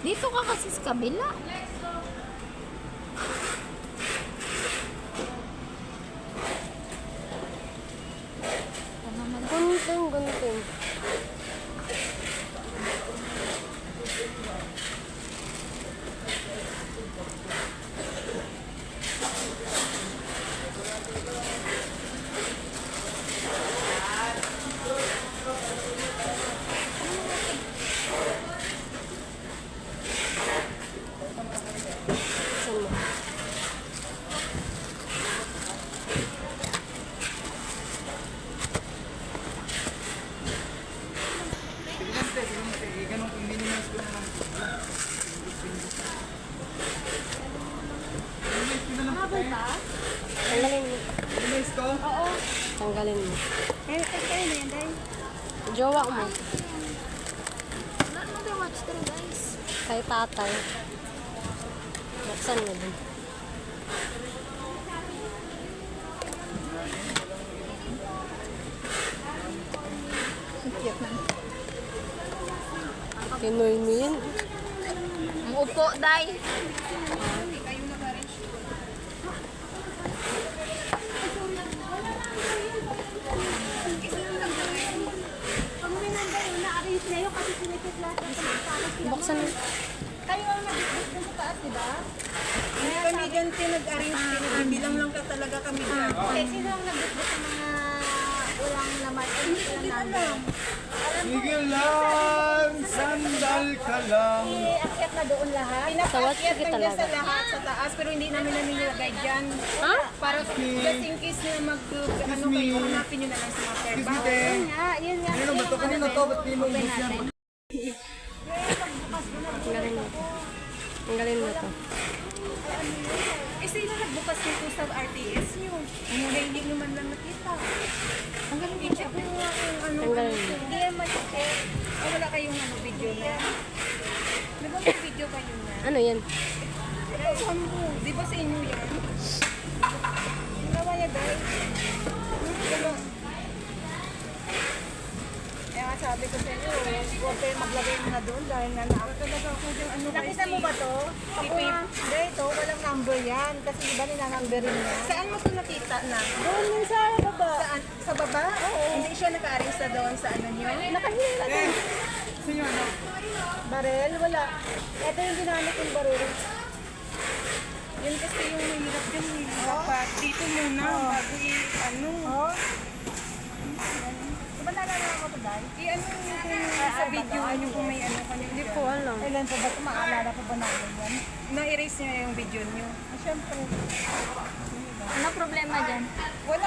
Dito ka kasi sa kabila. Gunting, gunting. Saan mo? Habol ba? Tanggalin mo. Oo. Tanggalin mo. Eh, kayo na yan, day. Jowa mo. Ano naman tayo watch through, guys? Kay tatay. Buksan mo din. Kinoy mo yan. Ang upo, day. Buksan mo. Kayo ang nag-book dun sa taas, di ba? Hindi kami dyan pinag-arrange, bilang lang ka talaga kami dyan. Eh, sino ang nag-book sa mga walang laman? Hindi ko alam. Sige lang, sandal ka lang. Akyat na doon lahat. Sawat Pinapaakyat sige lang dyan talaga. sa lahat, sa taas, pero hindi namin nilagay dyan. Ha? Para just in case na ano kayo, hanapin nyo na lang sa mga fair. Excuse me, te. Yun nga. Ano ba ito? Kanina to, ba't di mo ubus yan? Tanggalin mo. Tanggalin mo to. Eh, sino nagbukas nito sa RTS nyo? Hindi naman lang nakita. Hanggang i-check nyo nga kung ano. Tanggalin mo. Hindi naman i-check. Wala kayong video na. Di ba may video kayo na? Ano yan? Di ba sa inyo yan? Ginawa niya dahil. Kaya nga sabi ko sa inyo, huwag kayo maglagay mo na doon dahil nga nakakalaga ako yung ano. Nakita mo ba to? Hindi, ito, walang number yan. Kasi di ba ninanumberin niya? Saan mo ito nakita na? Doon yun sa baba. Saan? Sa baba? Oo. Hindi siya naka-arrange sa doon sa ano niyo? Nakahila doon. Sino ano? Barel? Wala. Ito yung ginamit yung barel. Yan kasi yung mahirap dyan. Dapat dito muna bago ano. Diba nalala mo to, Day? I-ano yung sa video ano kung may ano kanyo. Hindi ko alam. Kailan pa ba ito? Maalala pa ba namin yan? Na-erase niya yung video niyo. Siyempre. Ano problema dyan? Wala